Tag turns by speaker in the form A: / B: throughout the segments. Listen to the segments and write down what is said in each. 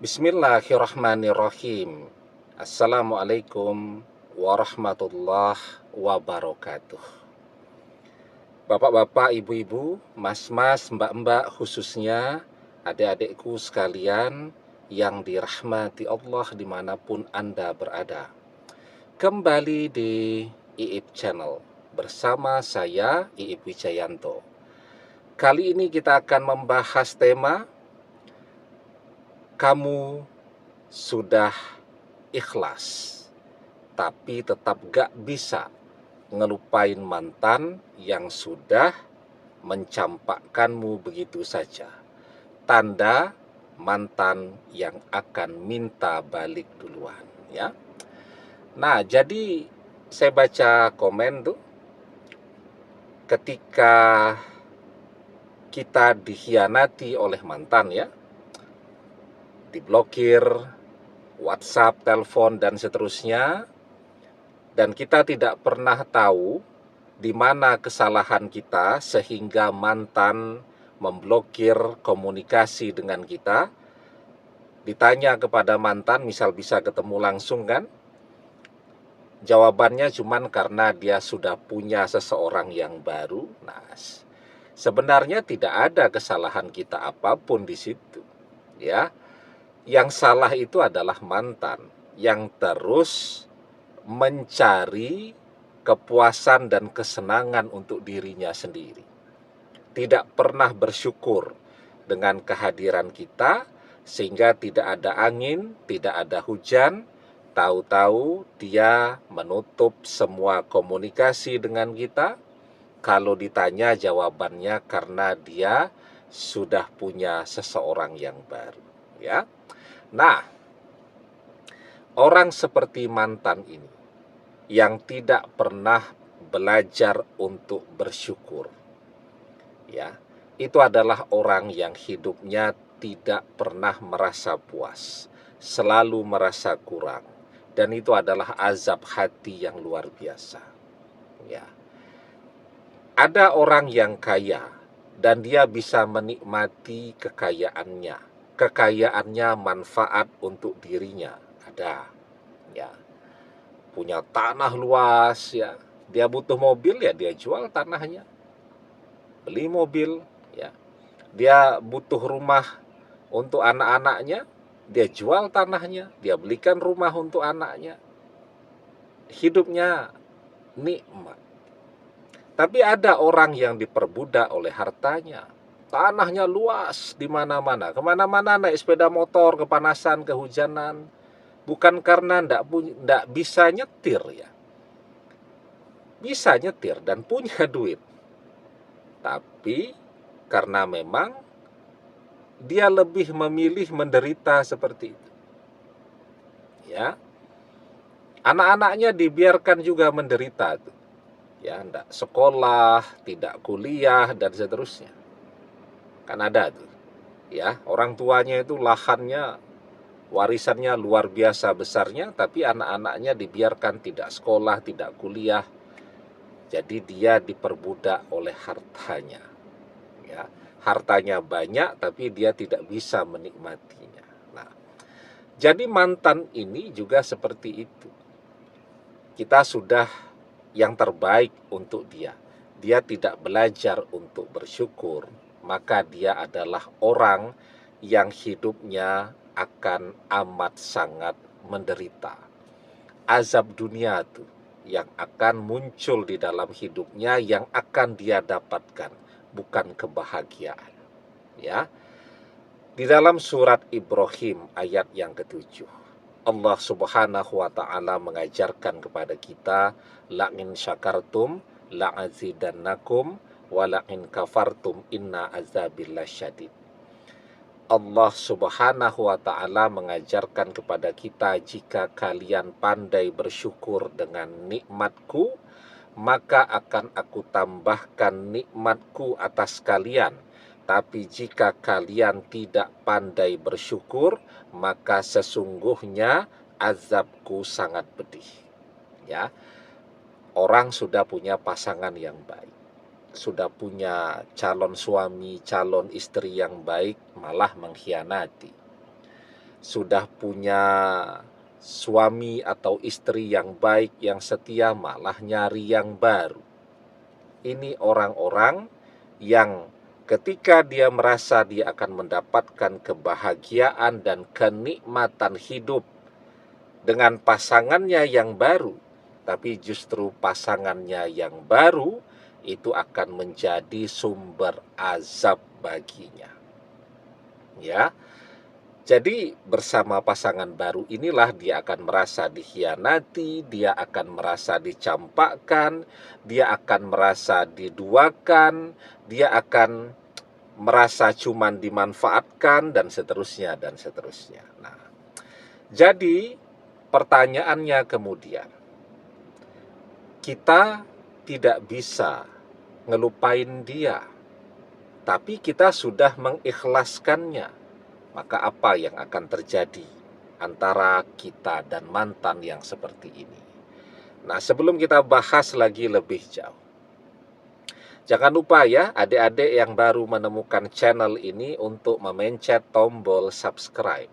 A: Bismillahirrahmanirrahim. Assalamualaikum warahmatullahi wabarakatuh. Bapak-bapak, ibu-ibu, mas-mas, mbak-mbak, khususnya adik-adikku sekalian yang dirahmati Allah dimanapun Anda berada. Kembali di Iip Channel bersama saya, Iip Wijayanto. Kali ini kita akan membahas tema kamu sudah ikhlas, tapi tetap gak bisa ngelupain mantan yang sudah mencampakkanmu begitu saja. Tanda mantan yang akan minta balik duluan, ya. Nah, jadi saya baca komen tuh, ketika kita dikhianati oleh mantan, ya, diblokir WhatsApp, telepon, dan seterusnya, dan kita tidak pernah tahu di mana kesalahan kita sehingga mantan memblokir komunikasi dengan kita. Ditanya kepada mantan, misal bisa ketemu langsung kan, jawabannya cuman karena dia sudah punya seseorang yang baru. Nah, sebenarnya tidak ada kesalahan kita apapun di situ, ya. Yang salah itu adalah mantan yang terus mencari kepuasan dan kesenangan untuk dirinya sendiri. Tidak pernah bersyukur dengan kehadiran kita, sehingga tidak ada angin, tidak ada hujan. Tahu-tahu dia menutup semua komunikasi dengan kita. Kalau ditanya, jawabannya karena dia sudah punya seseorang yang baru, ya. Nah, orang seperti mantan ini yang tidak pernah belajar untuk bersyukur, ya, itu adalah orang yang hidupnya tidak pernah merasa puas, selalu merasa kurang, dan itu adalah azab hati yang luar biasa, ya. Ada orang yang kaya dan dia bisa menikmati kekayaannya. Kekayaannya manfaat untuk dirinya, ada, ya. Punya tanah luas, ya. Dia butuh mobil, ya dia jual tanahnya, beli mobil, ya. Dia butuh rumah untuk anak-anaknya, dia jual tanahnya, dia belikan rumah untuk anaknya. Hidupnya nikmat. Tapi ada orang yang diperbudak oleh hartanya. Tanahnya luas di mana-mana. Kemana-mana naik sepeda motor, kepanasan, kehujanan. Bukan karena ndak bisa nyetir, ya. Bisa nyetir dan punya duit. Tapi karena memang dia lebih memilih menderita seperti itu, ya. Anak-anaknya dibiarkan juga menderita tuh, ya, ndak sekolah, tidak kuliah, dan seterusnya. Kan ada tuh, ya, orang tuanya itu lahannya, warisannya luar biasa besarnya, tapi anak-anaknya dibiarkan tidak sekolah, tidak kuliah. Jadi dia diperbudak oleh hartanya, ya. Hartanya banyak tapi dia tidak bisa menikmatinya. Nah, jadi mantan ini juga seperti itu. Kita sudah yang terbaik untuk dia. Dia tidak belajar untuk bersyukur, maka dia adalah orang yang hidupnya akan amat sangat menderita. Azab dunia tuh yang akan muncul di dalam hidupnya, yang akan dia dapatkan, bukan kebahagiaan, ya. Di dalam surat Ibrahim ayat yang ke-7, Allah Subhanahu wa ta'ala mengajarkan kepada kita, la'in syakartum la'azidannakum wa la'in kafartum inna azabillah syadid. Allah Subhanahu wa ta'ala mengajarkan kepada kita, jika kalian pandai bersyukur dengan nikmatku, maka akan aku tambahkan nikmatku atas kalian. Tapi jika kalian tidak pandai bersyukur, maka sesungguhnya azabku sangat pedih, ya. Orang sudah punya pasangan yang baik, sudah punya calon suami, calon istri yang baik, malah mengkhianati. sudah punya suami atau istri yang baik, yang setia, malah nyari yang baru. Ini orang-orang yang ketika dia merasa dia akan mendapatkan kebahagiaan dan kenikmatan hidup dengan pasangannya yang baru, tapi justru pasangannya yang baru itu akan menjadi sumber azab baginya. Ya. Jadi bersama pasangan baru inilah dia akan merasa dikhianati, dia akan merasa dicampakkan, dia akan merasa diduakan, dia akan merasa cuman dimanfaatkan, dan seterusnya dan seterusnya. Nah, jadi pertanyaannya kemudian, kita tidak bisa ngelupain dia, tapi kita sudah mengikhlaskannya. Maka apa yang akan terjadi antara kita dan mantan yang seperti ini? Nah, sebelum kita bahas lagi lebih jauh, jangan lupa ya adik-adik yang baru menemukan channel ini untuk memencet tombol subscribe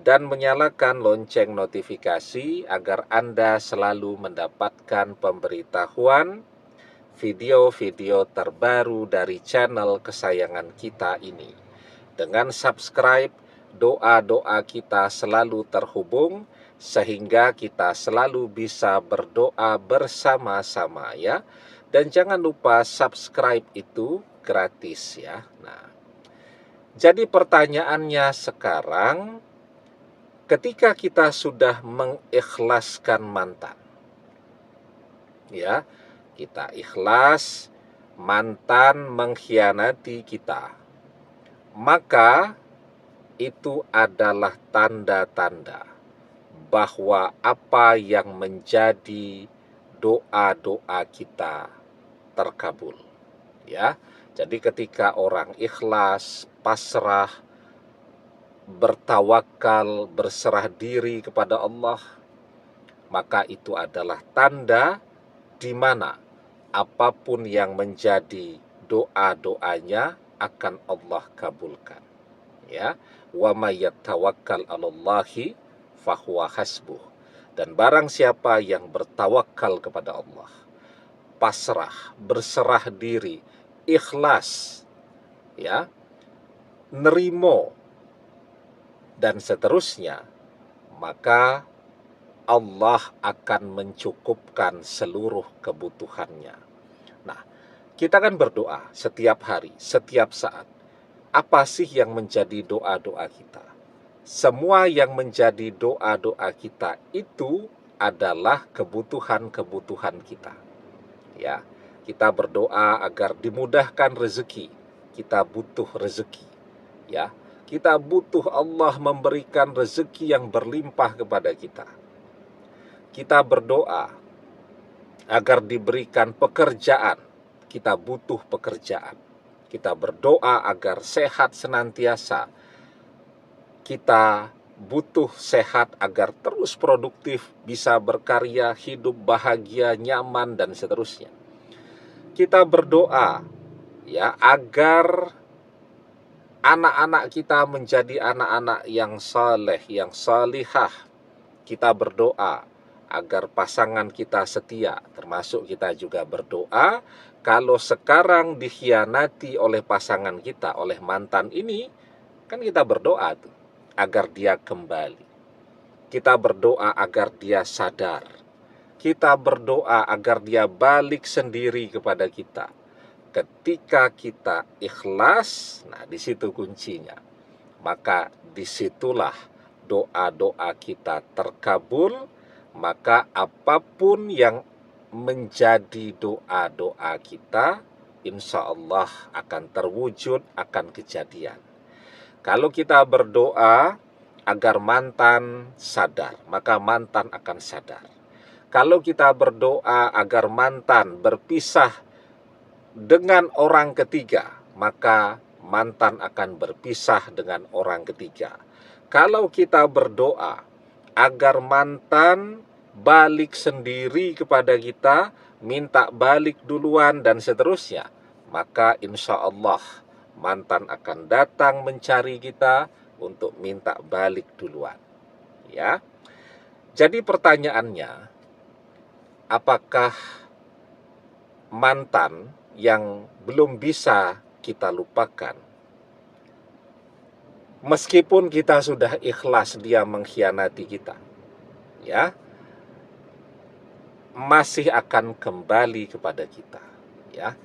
A: dan menyalakan lonceng notifikasi agar Anda selalu mendapatkan pemberitahuan video-video terbaru dari channel kesayangan kita ini. Dengan subscribe, doa-doa kita selalu terhubung sehingga kita selalu bisa berdoa bersama-sama ya. Dan jangan lupa subscribe itu gratis ya. Nah, jadi pertanyaannya sekarang, ketika kita sudah mengikhlaskan mantan, ya, kita ikhlas mantan mengkhianati kita, maka itu adalah tanda-tanda bahwa apa yang menjadi doa-doa kita terkabul. Ya, jadi ketika orang ikhlas, pasrah, bertawakal, berserah diri kepada Allah, maka itu adalah tanda di mana apapun yang menjadi doa-doanya akan Allah kabulkan. Ya, wa may yatawakkal 'alallahi fahuwa hasbuh. Dan barang siapa yang bertawakal kepada Allah, pasrah, berserah diri, ikhlas, ya, nerimo dan seterusnya, maka Allah akan mencukupkan seluruh kebutuhannya. Nah, kita kan berdoa setiap hari, setiap saat. Apa sih yang menjadi doa-doa kita? Semua yang menjadi doa-doa kita itu adalah kebutuhan-kebutuhan kita. Ya, kita berdoa agar dimudahkan rezeki. Kita butuh rezeki. Ya, kita butuh Allah memberikan rezeki yang berlimpah kepada kita. Kita berdoa agar diberikan pekerjaan. Kita butuh pekerjaan. Kita berdoa agar sehat senantiasa. Kita butuh sehat agar terus produktif, bisa berkarya, hidup bahagia, nyaman, dan seterusnya. Kita berdoa ya agar anak-anak kita menjadi anak-anak yang saleh, yang salihah. Kita berdoa agar pasangan kita setia, termasuk kita juga berdoa kalau sekarang dikhianati oleh pasangan kita, oleh mantan ini, kan kita berdoa tuh agar dia kembali. Kita berdoa agar dia sadar. Kita berdoa agar dia balik sendiri kepada kita. Ketika kita ikhlas, nah di situ kuncinya. Maka disitulah doa-doa kita terkabul, maka apapun yang menjadi doa-doa kita, insya Allah akan terwujud, akan kejadian. Kalau kita berdoa agar mantan sadar, maka mantan akan sadar. Kalau kita berdoa agar mantan berpisah dengan orang ketiga, maka mantan akan berpisah dengan orang ketiga. Kalau kita berdoa agar mantan balik sendiri kepada kita, minta balik duluan dan seterusnya, maka insya Allah mantan akan datang mencari kita untuk minta balik duluan. Ya. Jadi pertanyaannya, apakah mantan yang belum bisa kita lupakan, meskipun kita sudah ikhlas dia mengkhianati kita, ya, masih akan kembali kepada kita, ya,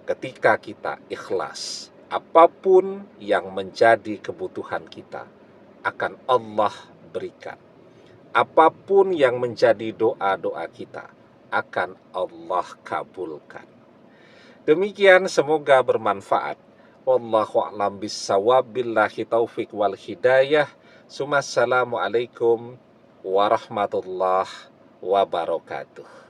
A: ketika kita ikhlas. Apapun yang menjadi kebutuhan kita akan Allah berikan. Apapun yang menjadi doa-doa kita akan Allah kabulkan. Demikian, semoga bermanfaat. Wallahu a'lam bissawab, billahi taufik wal hidayah. Assalamualaikum warahmatullahi wabarakatuh.